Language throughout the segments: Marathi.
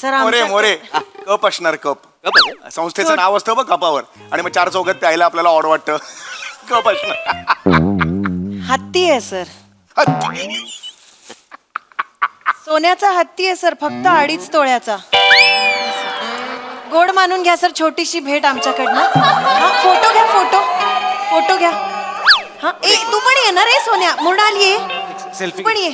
सर मोरे आमच्या मोरे कप असणार कप कप आहे? संस्थेचं नाव असतं बघ कपावर आणि मग चार चौघात प्यायला आपल्याला ऑड वाटतं कप असणार हत्ती आहे सर, हत्ती. सोन्याचा हत्ती आहे सर, फक्त 2.5 तोळ्याचा. गोड मानून घ्या सर, छोटीशी भेट आमच्याकडनं. हा, फोटो घ्या, फोटो घ्या. हा, तू पण ये ना रे सोन्या, मृणाल ये, सेल्फी तू पण ये.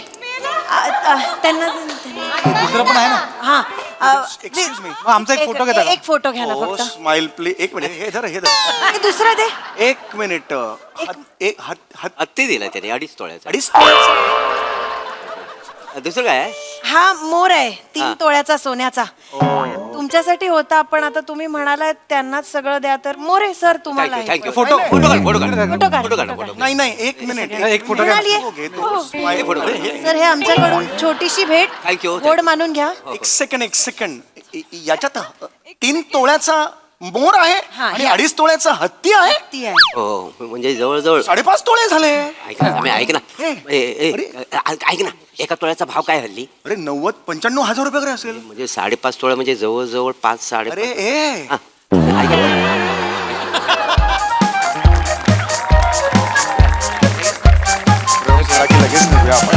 त्यांना दुसरं पण आहे ना. हा Excuse me. मग आमचा एक फोटो घेता का? एक फोटो घ्या ना हो फक्त. Smile please. एक मिनिट हे धर हे धर हे दुसरं दे. एक मिनिट हत्ती दिला त्याने 2.5 तोळ्याचा. 2.5 तोळ्याचा. दुसरं काय आहे? हा मोर आहे 3 हा. तोळ्याचा सोन्याचा. तुमच्यासाठी होता, पण आता तुम्ही म्हणाला त्यांनाच सगळं द्या, तर मोर आहे सर तुम्हाला. Thank you thank you. फोटो फोटो काढ फोटो काढ फोटो काढ, फोटो काढ फोटो फोटो नाही नाही एक मिनिट एक फोटो घ्या. म्हणाली आहे. घेतो. Smile. फोटो काढ. सर हे आमच्याकडून छोटीशी भेट, Thank you, गोड मानून घ्या. एक सेकंड याच्यात 3 तोळ्याचा मोर आहे हा, आणि हे. 2.5 तोळ्याचा हत्ती आहे. ती आहे. हो म्हणजे जवळजवळ 5.5 तोळे झाले. ऐक ना आम्ही ऐक ना हे. ऐक ना एका तोळ्याचा भाव काय हल्ली अरे 95 हजार रुपये वगैरे असेल. म्हणजे 5.5 तोळा म्हणजे जवळजवळ 5-5.5. अरे ए हा. ऐक ना. लगेच निघूया आपण.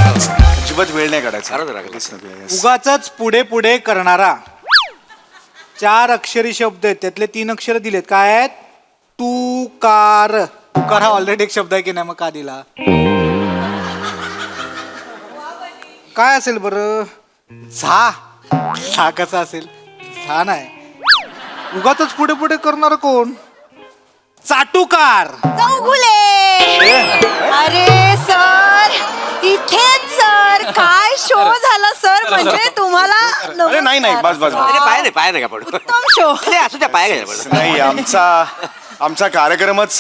अजिबात वेळ नाही काढायचा. खरंच राग. लगेच निघूया, yes. उगाच पुढे पुढे करणारा 4 अक्षरी शब्द आहेत, त्यातले 3 अक्षर दिलेत. काय आहेत? तुकार. तुकार हा ऑलरेडी एक शब्द आहे की नाही, मग का दिला? काय असेल बरं? झा कसा असेल? झा नाही. उगाच पुढे पुढे करणार कोण? चाटुकार. चौगुले. अरे सर इथेच सर, काय शो झाला सर, म्हणजे तुम्हाला अरे नाही नाही बस बस बस. अरे पाया नाही का पडू उत्तम शो. अरे असू त्या पाया घ्यायला पडू. नाही आमचा कार्यक्रमच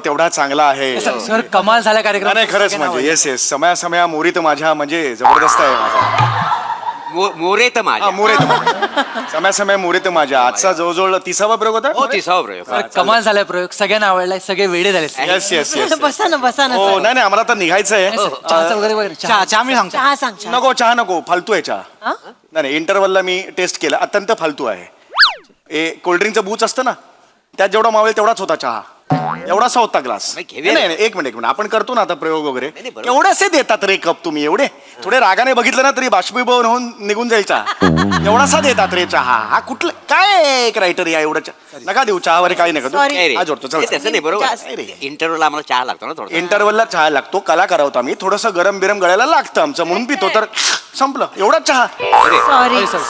तेवढा चांगला आहे. सर कमाल झाला कार्यक्रम. नाही खरंच म्हणजे येस समया मोरीत माझ्या म्हणजे जबरदस्त आहे माझा. मोरे तर माझ्या मोरे समय मोरीत माझ्या. आजचा जवळजवळ 30वा प्रयोग होता. हो 30वा प्रयोग. सर कमाल झालाय प्रयोग, सगळ्यांना आवडलाय, सगळे वेडे झाले. Yes yes yes. बसा ना हो सर. नाही आम्हाला आता निघायचं आहे. चहाचं वगैरे वगैरे चहा मी सांगतो. चहा सांग चहा. नको चहा नको, फालतू आहे चहा. हा? नाही इंटरवलला मी टेस्ट केला, अत्यंत फालतू आहे. कोल्ड्रिंकचं बूच असतं ना, त्यात जेवढा मावेल तेवढाच होता चहा. एवढासा होता ग्लास. नाही, घेऊया. नाही एक मिनिट आपण करतो ना आता प्रयोग वगैरे. नाही, बरोबर. एवढेसे देतात रे कप तुम्ही, एवढे थोडे रागाने बघितलं ना तरी बाष्पीभवन होऊन निघून जाईल चहा. एवढासा देतात रे चहा. हा कुठलं काय क्रायटेरिया एवढं चहा नका देऊ. चहावर काही नका Sorry. देऊ. हा जोडतो ते तसं नाही बरोबर. जास्त. इंटरव्ह्यूला आम्हाला चहा लागतो ना थोडं. इंटरवलला चहा लागतो, कलाकार आहोत आम्ही, थोडंसं गरम बिरम गळायला लागतं आमचं, म्हणून पितो. तर संपलं एवढाच चहा.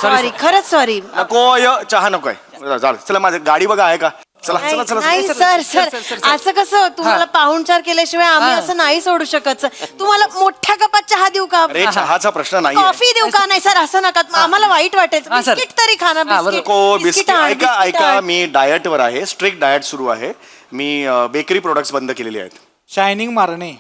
सॉरी खरंच सॉरी. नको चहा नकोय. चला माझं गाडी बघा आहे का. चला चला चला नाही सर असं कसं तुम्हाला पाहुणचार केल्याशिवाय आम्ही असं नाही सोडू शकत सर. तुम्हाला मोठ्या कपात चहा देऊ का? अरे चहाचा प्रश्न नाही. कॉफी देऊ का? नाही सर असं नका, आम्हाला वाईट वाटेल. हा, सर. बिस्किट तरी खा ना. बिस्किट नको बिस्किट. आण, ऐका बिस्किट ऐका आण. मी डाएटवर आहे, स्ट्रिक्ट डाएट सुरू आहे. मी बेकरी प्रोडक्ट्स बंद केलेले आहेत. शायनिंग मारणे.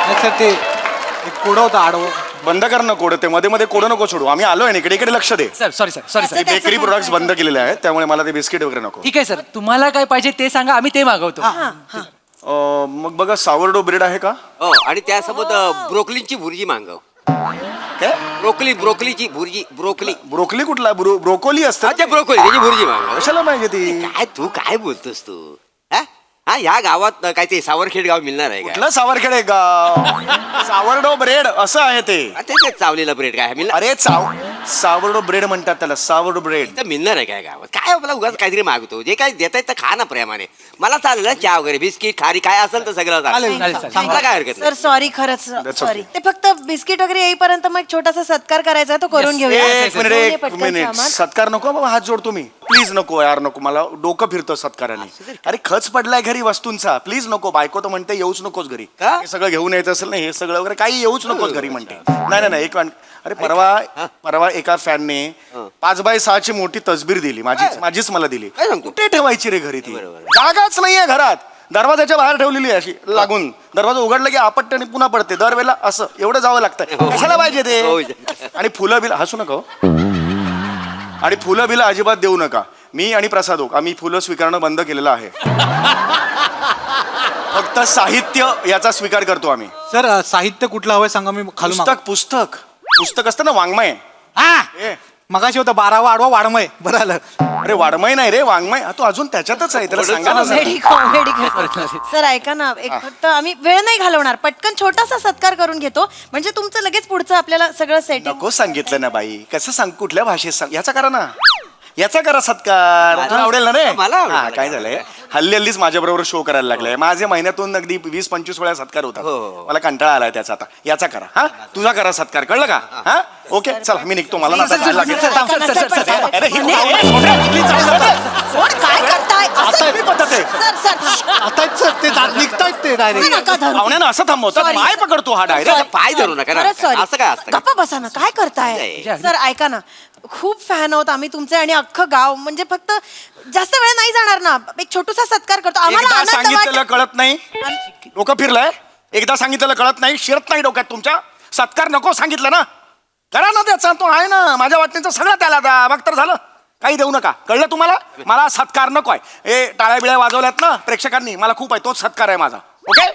नाही सर, ते एक कोडं होतं आडवं. बंद कर ना कोड, ते मध्ये मध्ये कोड नको सोडू. आम्ही आलोय ना इकडे, इकडे लक्ष दे. सर सॉरी सर मी बेकरी प्रोडक्ट्स बंद केलेले आहेत, त्यामुळे मला ते बिस्किट वगैरे नको. ठीक आहे सर, तुम्हाला काय पाहिजे ते सांगा, आम्ही ते मागवतो. मग बघा सावरडो ब्रेड आहे का? हो आणि त्यासोबत ब्रोकलीची भुर्जी मागव. काय ब्रोकलीची भुर्जी. ब्रोकली कुठला? ब्रोकोली असतं. अच्छा ब्रोकली त्याची भुर्जी मागव. कशाला पाहिजे ती? काय तू काय बोलतोस तू? हा ह्या गावात काय ते सावरखेड गाव मिळणार आहे का? कुठलं सावरखेड आहे गाव? सावरडो ब्रेड असं आहे ते. ते चावलेला ब्रेड काय मिळणार? अरे सावरडो ब्रेड म्हणतात त्याला, सावरडो ब्रेड. इथं मिळणार आहे काय गावात? काय आपला उगाच काहीतरी मागतो, जे काय देता तर खा ना प्रेमाने. मला चालेल ना चहा वगैरे, बिस्किट खारी काय असेल तर सगळं चालेल, चालेल. चालेल. मला काय हरकत सर सॉरी खरंच That's सॉरी. okay. ते फक्त बिस्किट वगैरे येईपर्यंत मग एक छोटासा सत्कार करायचा आहे, तो करून घेऊया. एक मिनिट घेऊन ये एक पटकन मिनिट. सामान. सत्कार नको बाबा, हात जोडतो मी. प्लीज नको यार नको, मला डोकं फिरतं सत्काराने. अरे खच पडलाय घरी वस्तूंचा, प्लीज नको. बायको तर म्हणते येऊच नकोस घरी. का? हे सगळं घेऊन यायचं असेल ना, हे सगळं वगैरे काही येऊच नकोस घरी म्हणते. नाही नाही एक अरे परवा एका फॅनने 5x6 मोठी तसबीर दिली, माझीच मला दिली. काय सांगतो? कुठे ठेवायची रे घरी ती? बरोबर. जागाच नाहीये घरात. दरवाजाच्या बाहेर ठेवलेली आहे अशी लागून. दरवाजा उघडला की आपटते आणि पुन्हा पडते दरवेळेला. असं एवढं जावं लागतं. कशाला पाहिजे हो. ते? आणि फुलं बिल हसू नका हो. आणि फुलं बिलं अजिबात देऊ नका. मी आणि प्रसाद आम्ही फुलं स्वीकारणं बंद केलेलं आहे. फक्त साहित्य याचा स्वीकार करतो आम्ही. सर साहित्य कुठलं हवंय सांगा, मी खाली पुस्तक पुस्तक असतं ना वाङ्मय हा ए मगाशी होतं 12 वाढवा वाढमय बरं आलं. अरे वाङ्मय नाही रे वाङ्मय हा, तू अजून त्याच्यातच आहे त्याला सांगा ना जरा. कॉमेडी सर ऐका ना एक फक्त आम्ही वेळ नाही घालवणार पटकन छोटासा सत्कार करून घेतो म्हणजे तुमचं लगेच पुढचं आपल्याला सगळं सेट नको सांगितलं ना बाई कसं सांग कुठल्या भाषेत सांग याचा करा ना याचा करा सत्कार तुला आवडेल ना रे मला आवडेल. हा, काय झालंय हल्लीच माझ्या बरोबर शो करायला लागलाय माझे महिन्यातून अगदी 20-25 वेळा सत्कार होतात हो. मला कंटाळा आलाय त्याचा आता याचा करा हा तुझा करा सत्कार कळलं का हा ओके चला मी निघतो मला ना आता जायला लागेल. अरे, ही please जाऊ नका. काय करताय आता ही पद्धत आहे सर सर आता ते निघतायत ते डायरेक्ट. नका धरू. पाहुण्यानं असं थांबवतात Sorry. पाय पकडतो हा डायरेक्ट पाय धरू नका ना. खरंच sorry. असं काय असतं का? गप्पा बसा ना काय करताय नाही. सर ऐका ना खूप फॅन आहोत आम्ही तुमचे आणि अख्खं गाव म्हणजे फक्त जास्त वेळ नाही जाणार ना एक छोटूसा सत्कार करतो आम्हाला एकदा आनंद सांगितलेलं वाट कळत नाही डोकं फिरलंय एकदा सांगितलेलं कळत नाही शिरत नाही डोक्यात तुमच्या सत्कार नको सांगितलं ना करा ना त्याचा तो आहे ना माझ्या वाटणीचं सगळं त्याला द्या मग तर झालं काही देऊ नका कळलं तुम्हाला मला सत्कार नको आहे ए टाळ्या बिळ्या वाजवल्यात ना प्रेक्षकांनी मला खूप आहे तोच सत्कार आहे माझा ओके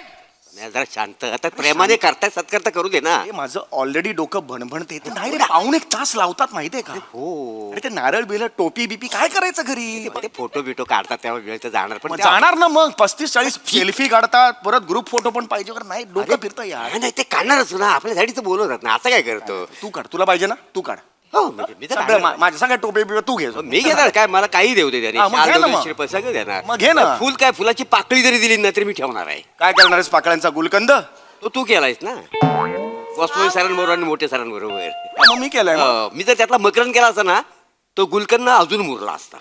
नाही, जरा शांत आता प्रेमाने करताय सत्कार तर करू दे ना. हे माझं ऑलरेडी डोकं भणभणते ते नाही रे पाऊण एक तास लावतात माहितीये का हो अरे ते नारळ बिल टोपी बिपी काय करायचं घरी ते फोटो बिटो काढतात तेव्हा वेळ तर जाणार पण मग ते- जाणार ना मग 35-40 सेल्फी काढतात परत ग्रुप फोटो पण पाहिजे वगैरे नाही डोकं फिरतं यार नाही, नाही ते काढणारच ना आपल्यासाठी बोलवतात ना असं काय करतो. तू काढ तुला पाहिजे ना तू काढ हो म्हणजे मी तर सगळं काढणार. माझ्या सगळ्या टोपे बिपे तू घे मी घेणार काय मला काही देऊ दे त्याने हा, मग शाल घे ना देऊ दे, मग. श्रीफळ सगळं देणार मग घे ना. फुल काय फुलाची पाकळी जरी दिली ना तरी मी ठेवणार आहे. काय करणार आहेस पाकळ्यांचा गुलकंद तो तू केलायस ना वसुली सरांबरोबर आणि मोठ्या सरांबरोबर. मग मी केलंय मग. मी जर त्यातला मकरंद केला असता ना तो गुलकंद अजून मुरला असता.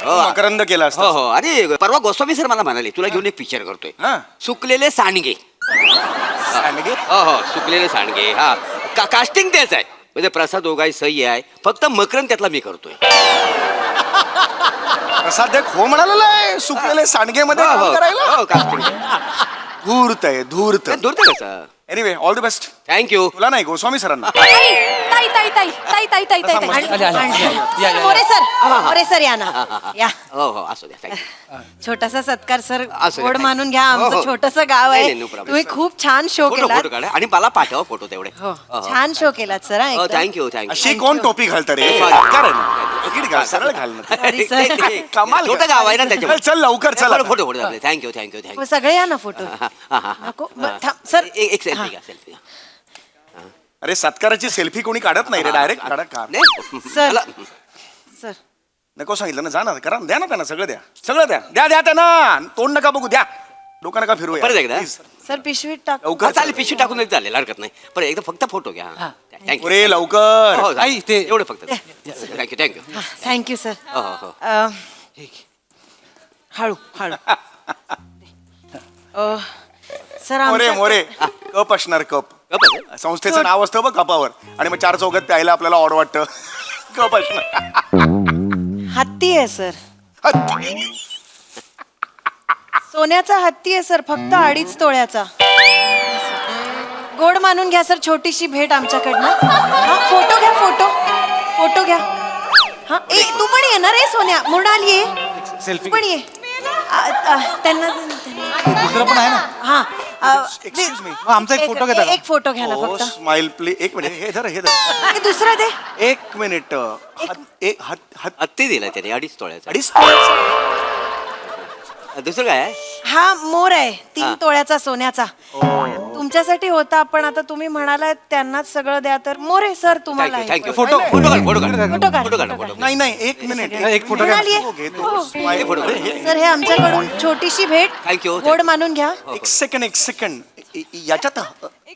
हो मकरंद केला हो असता हो आणि परवा गोस्वामी सर मला म्हणाले तुला घेऊन एक पिक्चर करतोय हा. सुकलेले सांडगे. सांडगे? हो हो सुकलेले सांडगे हा कास्टिंग तेच आहे म्हणजे प्रसाद ओगाई सही आहे फक्त मकरंद त्यातला मी करतोय. प्रसाद देख हो म्हणालेला आहे सुकलेले सांडगे मध्ये हो, काम हो, करायला हो, casting. धूर्त आहे धूर्त नाही, दूर तर कसं anyway all the best thank you. तुला नाही गोस्वामी सरांना ताई ताई ताई ताई ताई ताई ताई ताई मस्त. आले, आले. या, या. मोरे सर या ना या हो हो असू द्या thank you. छोटासा सत्कार सर असं गोड काय? मानून घ्या हो, आमचं हो. छोटस गाव नाही, आहे नाही, no problem, तुम्ही sir. खूप छान शो फोटो केलात फोटो काढा आणि मला पाठवा फोटो तेवढे. हो छान शो केलात सर हा, एकदम. Thank you thank you. अशी कोण टोपी घालतं रे Sorry. काय रे ना? तिकीट घाल सरळ घाल ना. Sorry, sir. कमाल छोटं गाव आहे ना त्याच्यामुळे. चल लवकर चल आता. Photo photo thank you thank you thank you. सगळे या ना फोटो नको थांब, सर एक सेल्फी घ्या सेल्फी घ्या. अरे सत्काराची सेल्फी कोणी काढत नाही रे डायरेक्ट काढा का नाही सर. मला- सर नको सांगितलं ना जा ना करा द्या ना त्यांना सगळं द्या द्या त्यांना तोंड नका बघू द्या डोकं नका फिरवू परत एकदा? सर पिशवीत टाक लवकर हा, चालेल पिशवी टाकून चालेल हरकत नाही पण एकदा फक्त फोटो घ्या हा. थँक्यू. अरे लवकर हो, आई, ते- एवढं फक्त थँक्यू थँक्यू. थँक्यू सर हो हो हो हळू हळू सर मोरे आमच्या मोरे कप असणार कप गप्प. संस्थेचं नाव असतं बघ कपावर आणि मग 4 चौघात प्यायला आपल्याला ऑड वाटतं कप असणार हत्ती आहे सर सोन्याचा हत्ती आहे सर फक्त 2.5 तोळ्याचा गोड मानून घ्या सर छोटीशी भेट आमच्याकडनं हा फोटो घ्या फोटो घ्या हा ए तू पण ये ना रे सोन्या मृणाल ये सेल्फी तू पण ये त्यांना दुसरं पण आहे ना हा Excuse me. मग आमचा एक फोटो घेता का? एक फोटो घ्या ना हो फक्त स्माइल प्लीज एक मिनिट हे धर आणि दुसरा दे एक मिनिट हत्ती दिला त्याने 2.5 तोळ्याचा. अडीच दुसरं काय आहे? हा मोर आहे 3 हा. तोळ्याचा सोन्याचा तुमच्यासाठी होता पण आता तुम्ही म्हणाला त्यांनाच सगळं द्या तर मोरे सर तुम्हाला थँक्यू आहे. थँक्यू फोटो फोटो काढ फोटो काढ फोटो काढ, फोटो काढ फोटो फोटो नाही नाही एक मिनिट एक फोटो घ्या. म्हणाली आहे. हो, घेतो. हो. Smile. फोटो काढ. सर हे आमच्याकडून छोटीशी भेट Thank you. गोड मानून घ्या एक सेकंड याच्यात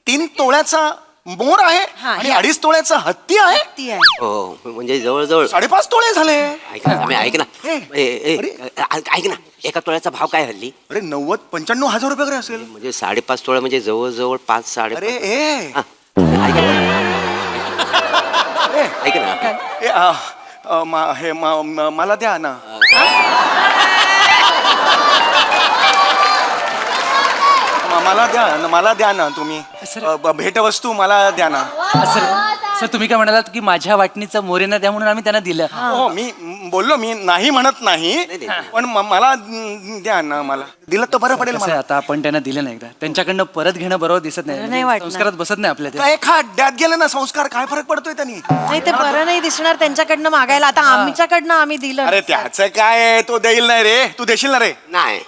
3 तोळ्याचा मोर आहे हा, आणि या. 2.5 तोळ्याचा हत्ती आहे ती आहे हो म्हणजे जवळजवळ 5.5 तोळे झाले ऐक ना आम्ही ऐक ना ए, ऐक ना एका तोळ्याचा भाव काय हल्ली अरे 90-95 हजार रुपये वगैरे असेल म्हणजे 5.5 तोळा म्हणजे जवळजवळ 5-5.5. अरे ए हा. ऐक ना ए, हे मला द्या ना मला द्या ना तुम्ही भेटवस्तू मला द्या ना सर सर तुम्ही काय म्हणालात की माझ्या वाटणीचं मोरेना द्या म्हणून आम्ही त्यांना दिलं. हो मी बोललो मी नाही म्हणत नाही पण मला द्या ना मला दिलं तर बरं पडेल कसं आहे, मला. आता आपण त्यांना दिलं नाही एकदा त्यांच्याकडनं परत घेणं बरोबर दिसत बरं नाही नाही वाटणार. संस्कारात बसत नाही आपल्या ते. काय खड्ड्यात गेलं ना संस्कार काय फरक पडतोय त्यांनी. नाही ते बरं नाही दिसणार त्यांच्याकडनं मागायला. आता आमच्याकडनं आम्ही दिलं. अरे त्याचं काय आहे, तो देईल नाही रे तू देशील ना रे. नाही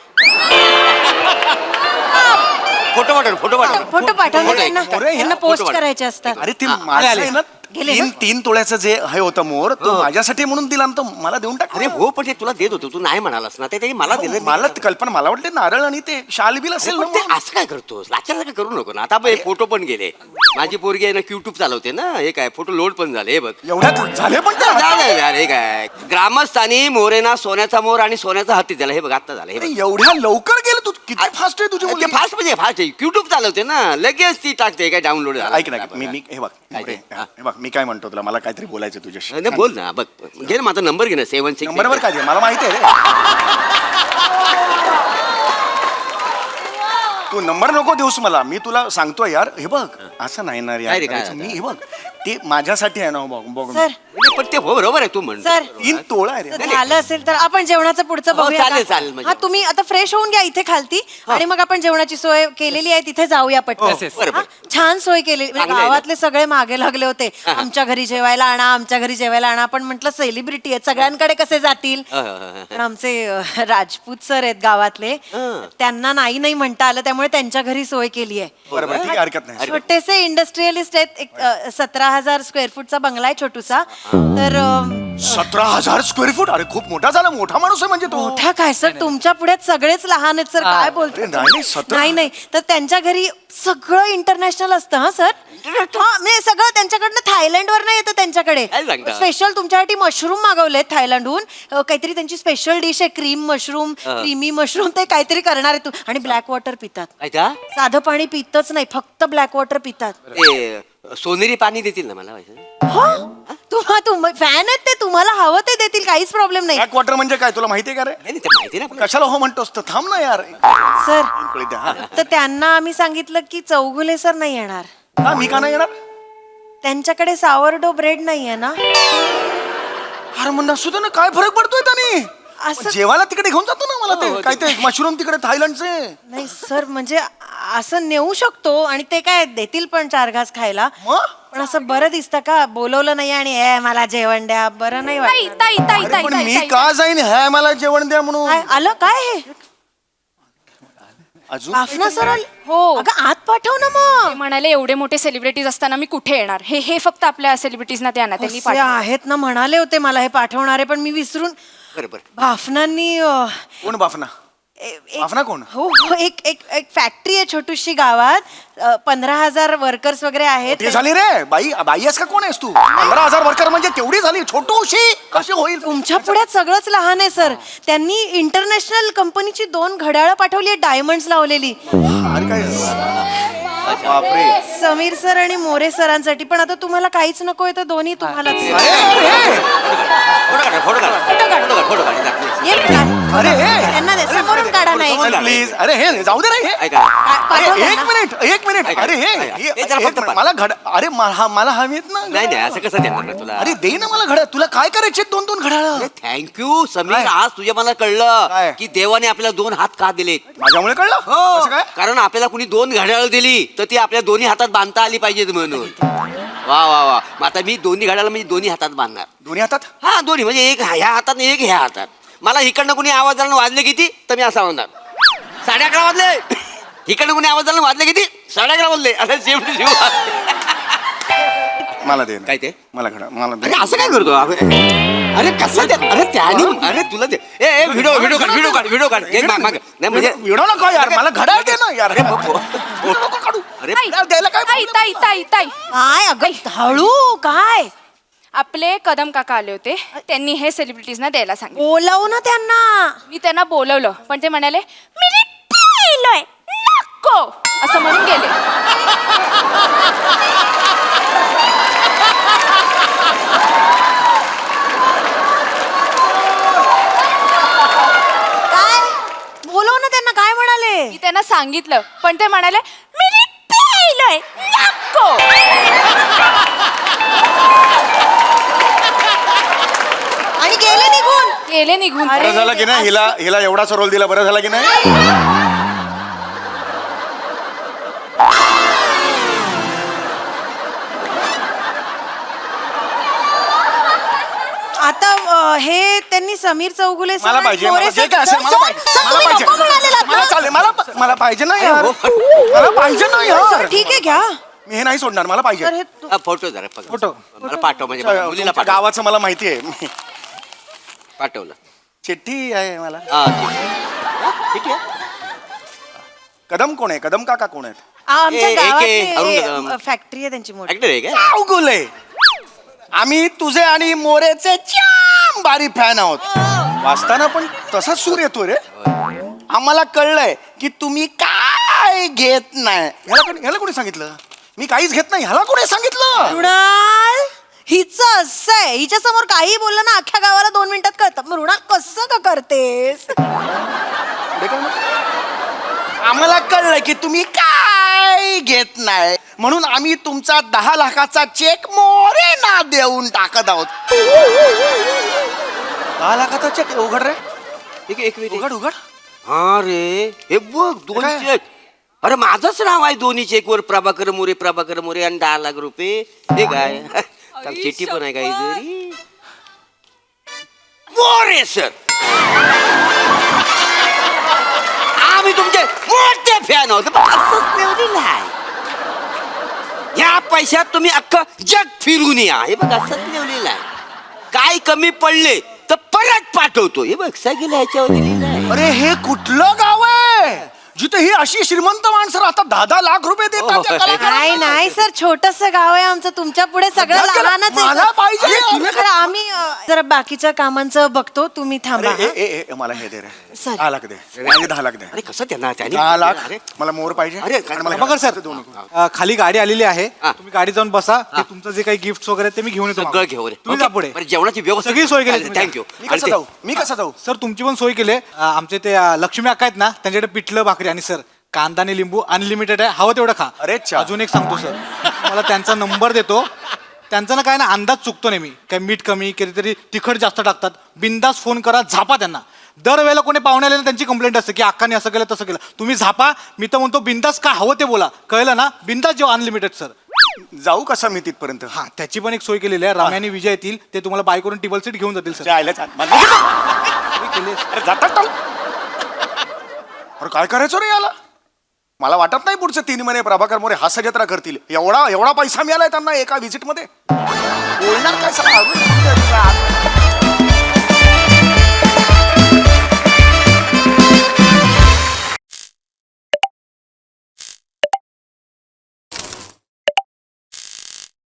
फोटो पाठव फोटो पाठव फोटो पाठवले फोटो त्यांना एक. मोरे, त्यांना फोटो पोस्ट पाठव. करायचे असतात. अरे ते हा, माझं आले, आहे ना गेले तीन ना? 3 तोळ्याचं जे हे होतं मोर तो माझ्यासाठी म्हणून दिला ना तो मला देऊन टाक. अरे हो पण ते तुला देत होतो तू नाही म्हणालास ना ते त्यांनी मला दिलं मला कल्पना मला वाटते नारळ आणि ते शाल बिल असेल पण ते ना. असं काय करतोस लाचार करू नको ना. आता बघ, फोटो पण गेले. माझी पोरगी आहे ना युट्यूब चालवते ना. हे काय फोटो लोड पण झाले हे बघ. एवढ्यात झाले पण ते. झालं यार, हे काय ग्रामस्थानी मोरेना सोन्याचा मोर आणि सोन्याचा हत्ती झाला हे बघ आता झालं हे बघ. अरे, एवढ्या लवकर गेलं तू किती फास्ट आहे तुझी ते मुलगी. फास्ट म्हणजे फास्ट आहे युट्यूब चालवते ना लगेच ती टाकते काय डाउनलोड ऐक ना मी हे बघ मोरे, हे बघ मी काय म्हणतो तुला मला काहीतरी बोलायचं तुझ्याशी. नाही बोल ना बघ घे ना माझा नंबर घे ना 76 नंबरवर काय दे मला माहिती आहे रे. तू नंबर नको देऊस मला मी तुला सांगतो यार हे बघ असं नाही ना काय रे, यार काय करायचं. मी हे बघ ते माझ्यासाठी आहे ना बघ बघ सर पण ते हो बरोबर आहे तू म्हण सर 3 तोळा आहे रे. तर झालं असेल तर आपण जेवणाचं पुढचं हो, बघूया चालेल, का? चालेल, म्हणजे. हा तुम्ही आता फ्रेश होऊन घ्या इथे खालती आणि मग आपण जेवणाची सोय केलेली आहे तिथे जाऊया पटकन. Yes, yes. बरोबर. हा, छान सोय केली म्हणजे चांगलं आहे ना? गावातले सगळे मागे लागले होते आमच्या घरी जेवायला आणा आमच्या घरी जेवायला आणा. आपण म्हटलं सेलिब्रिटी आहेत सगळ्यांकडे कसे जातील. पण आमचे राजपूत सर आहेत गावातले त्यांना नाही नाही म्हणता आलं त्यामुळे त्यांच्या घरी सोय केली आहे. बरोबर ठीक आहे हरकत नाही. छोटेसे इंडस्ट्रियलिस्ट आहेत एक 17,000 स्क्वेअर फूटचा बंगला आहे छोटूसा. तर 17,000 स्क्वेअर फूट अरे खूप मोठा झाला मोठा माणूस आहे म्हणजे तो. मोठा काय सर तुमच्या पुढे सगळेच लहान आहेत सर काय अरे बोलतो नाही, 17. नाही नाही तर त्यांच्या घरी सगळं इंटरनॅशनल असतं हा सर. हा म्हणजे सगळं त्यांच्याकडनं थायलंड वर नाही येतं त्यांच्याकडे काय सांगता? स्पेशल तुमच्यासाठी मशरूम मागवलेत थायलंडहून. काहीतरी त्यांची स्पेशल डिश आहे क्रीम मशरूम क्रीमी मशरूम ते काहीतरी करणार आहे तू. आणि ब्लॅक वॉटर पितात काय का साधं पाणी पितच नाही फक्त ब्लॅक वॉटर पितात. ते सोनेरी पाणी देतील ना मला फॅन आहेत ते तुम्हाला हवं ते देतील काहीच प्रॉब्लेम नाही. ब्लॅक वॉटर म्हणजे काय तुला माहिती आहे का रे. नाही ते माहिती ना कशाला हो म्हणतोस तर थांब ना यार. सर इकडे द्या, हा. तर त्यांना आम्ही सांगितलं की चौगुले सर नाही येणार का मी का नाही येणार. त्यांच्याकडे सावरडो ब्रेड नाहीये ना. अरे मग नसू दे ना काय फरक पडतोय त्याने. असं- जेवायला तिकडे घेऊन जातो ना मला ते काय ते मशरूम तिकडे थायलंडचे. नाही सर म्हणजे असं नेऊ शकतो आणि ते काय देतील पण 4 घास खायला. मग पण असं बरं दिसतं का बोलवलं नाही आणि मला जेवण द्या बरं नाही ताई वाटत. ताई ताई अरे ताई पण ताई मी ताई का जाईन ह्या मला जेवण द्या म्हणून. काय आलं काय हे अजून बाफना सर आले? हो अगं आत पाठव ना ते मग. म्हणाले एवढे मोठे सेलिब्रिटीज असताना मी कुठे येणार हे फक्त आपल्या सेलिब्रिटीजना द्या ना त्यांनी असे पाठवलं. आहेत ना म्हणाले होते मला हे पाठवणारे पण मी विसरून बरोबर भाफनांनी कोण बाफना. बाफना कोण? हो हो एक एक एक फॅक्टरी आहे छोटीशी गावात 15,000 वर्कर्स वगैरे आहेत. ते झाली रे बाई बाई आहेस का कोण आहेस तू. 15,000 वर्कर म्हणजे तेवढी झाली छोटूशी कशी होईल. तुमच्या पुढ्यात सगळंच लहान आहे सर. त्यांनी इंटरनॅशनल कंपनीची 2 घड्याळं पाठवली आहेत डायमंड्स लावलेली अरे काय बापरे. समीर सर आणि मोरे सरांसाठी. पण आता तुम्हाला काहीच नकोय तर दोन्ही तुम्हालाच. फोटो काढ अरे त्यांना दे, समोरून काढा नाही. प्लीज अरे हे जाऊ दे रे हे. ऐका अरे, पाठव एक त्यांना. मिनिट अरे हे हे जरा एक फक्त मिनिट. मला घड अरे मला हवेत ना. नाही नाही असं कसं देणार ना तुला अरे दे ना मला घड्याळ. तुला काय करायचे 2-2 घड्याळ. थँक्यू समीर काय? आज तुझ्या मला कळलं काय? की देवाने आपल्याला 2 हात का दिले. माझ्यामुळे कळलं कसं काय. कारण आपल्याला कुणी 2 घड्याळ दिली तर ती आपल्या दोन्ही हातात बांधता आली पाहिजेत म्हणून. वा वा वा मग आता मी दोन्ही घड्याळ म्हणजे दोन्ही हातात बांधणार. दोन्ही हातात. हा दोन्ही म्हणजे एक ह्या हातात एक ह्या हातात. मला इकडनं कुणी आवाज झाला वाजले किती तर मी असा म्हणणार 11:30 वाजले. इकडनं कुणी आवाज झाला वाजले किती 11:30 वाजले असं सेम टू सेम. मला दे ना. काय ते? मला घड्याळ मला दे. अरे असं काय करतो अरे कसं ते अरे त्याने अरे तुला ते ए व्हिडिओ काढ एक माग नाही म्हणजे व्हिडिओ नको यार मला घड्याळ दे ना यार. अरे नको काढू. अरे ताई, घड्याळ द्यायला काय ताई ताई ताई ताई काय अगं हळू काय आपले कदम काका आले होते त्यांनी हे सेलिब्रिटीजना द्यायला सांगितलं. बोलाव ना त्यांना. मी त्यांना बोलवलं पण ते म्हणाले मी पाहिलंय नको असं म्हणून गेले. काय बोलव ना त्यांना काय म्हणाले. मी त्यांना सांगितलं पण ते म्हणाले मी पाहिलंय नको. आणि गेले निघून. गेले निघून. अरे, बरं झालं की नाही हिला एवढाचा रोल दिला, बरं झालं की नाही. आता हे त्यांनी समीर चौगुले सर मला आणि पाहिजे, मोरे मला जे सर- काय असेल मला सर, पाहिजे, सर, मला तुम्ही पाहिजे. नको म्हणालेलात मला ना? चालेल, मला पाहिजे ना यार, मला पाहिजे ना सर यार. ठीक आहे घ्या. मी हे नाही सोडणार, मला सर पाहिजे. हे फोटो जरा फोटो. मला पाठव म्हणजे मुलीला तुमच्या पाठव. गावाचं मला माहिती आहे. पाठवलं. चिठ्ठी आहे मला. हा ठीक आहे. कदम कोण आहे? कदम काका कोण आहेत? आमच्या अरुण गावातले कदम. फॅक्टरी आहे त्यांची मोठी. ऍक्टर आहे काय? चौगुले, आम्ही तुझे आणि मोरेचे जाम बारी फॅन आहोत. वाचताना पण तसाच सूर येतो रे. आम्हाला कळलंय की तुम्ही काय घेत नाही. ह्याला कोणी सांगितलं? मी काहीच घेत नाही, ह्याला कोणी सांगितलं? मृणाल हिचं असं आहे, हिच्या समोर काही बोललं ना अख्ख्या गावाला 2 मिनिटात कळतं. मृणाल कसं का करतेस? पुढे काय म्हणतो? आम्हाला कळलंय की तुम्ही काय घेत नाही, म्हणून आम्ही तुमचा 10 लाखाचा चेक मोरेना देऊन टाकत आहोत. 10 लाखाचा चेक उघड रे, ठीक आहे, एक मिनिट. उघड उघड. हा रे, हे बघ 2 काय? चेक. अरे माझंच नाव आहे दोन्ही चेकवर, प्रभाकर मोरे आणि 10 लाख रुपये. हे काय चिठ्ठी पण आहे काहीतरी. मोरे सर, आम्ही तुमचे मोठे फॅन आहोत. पण असंच ठेवलेलं आहे. या पैशात तुम्ही अख्खं जग फिरून या. हे बघ असंच ठेवलेलं आहे. काय कमी पडले तर परत पाठवतो. हे बघ सगळं ह्याच्यावर लिहिलेलं आहे. अरे हे कुठलं गाव आहे जिथे ही अशी श्रीमंत माणसं राहतात, 10 लाख रुपये देतात त्या कलाकारांना? नाही नाही सर, छोटस गाव आहे आमचं. तुमच्या पुढे सगळं मदत करा. लहानच आहे मला सर. पाहिजे. अरे, तुम्ही सर, आम्ही जरा बाकीच्या कामांचं बघतो, तुम्ही थांबा. अरे, ए, मला हे दे रे. सर. 10 लाख दे. माझे 10 लाख दे. अरे कसं त्यांना 10 लाख. अरे मला मोर पाहिजे. अरे, आणि मला बघा सर, दोन. खाली गाडी आलेली आहे. हा. तुम्ही गाडी जाऊन बसा. ते तुमचं जे काही गिफ्ट वगैरे ते मी घेऊन येतो. सगळं घेऊ रे. तुम्ही जा पुढे. बरं, जेवणाची व्यवस्था सगळी सोय केली तुम्ही. थँक्यू. मी कसं जाऊ? मी कसं जाऊ? सर तुमची पण सोय केली. आमचे ते लक्ष्मी अक्का आहेत ना, त्यांच्याकडे पिठलं भाकरी आणि सर कांदा आणि लिंबू अनलिमिटेड आहे, हवं तेवढं खा. अरे च्छा. अजून एक सांगतो सर, मला त्यांचा नंबर देतो. त्यांचा ना काय ना अंदाज चुकतो नाही. मी काय मीठ कमी कधीतरी तिखट जास्त टाकतात. बिंदास फोन करा, झापा त्यांना. दरवेळेला कोणी पाहुणे आले ना त्यांची कंप्लेंट असते की अक्काने असं केलं तसं केलं. तुम्ही झापा. मी तर म्हणतो बिंदास काय हवं ते बोला, कळलं ना? बिंदास जेव्हा अनलिमिटेड सर. जाऊ कसा मी तिथपर्यंत? हा, त्याची पण एक सोय केलेली आहे. रम्या आणि विजय येतील, ते तुम्हाला बाय करून टेबल सीट घेऊन जातील सर. जायला छान. अरे जातात चाल. अरे काय करायचं रे याला? मला वाटत नाही पुढचे 3 महिने प्रभाकर मोरे हास्य जत्रा करतील. एवढा पैसा मिळालाय त्यांना एका व्हिजिट मध्ये. बोलणार काय सर?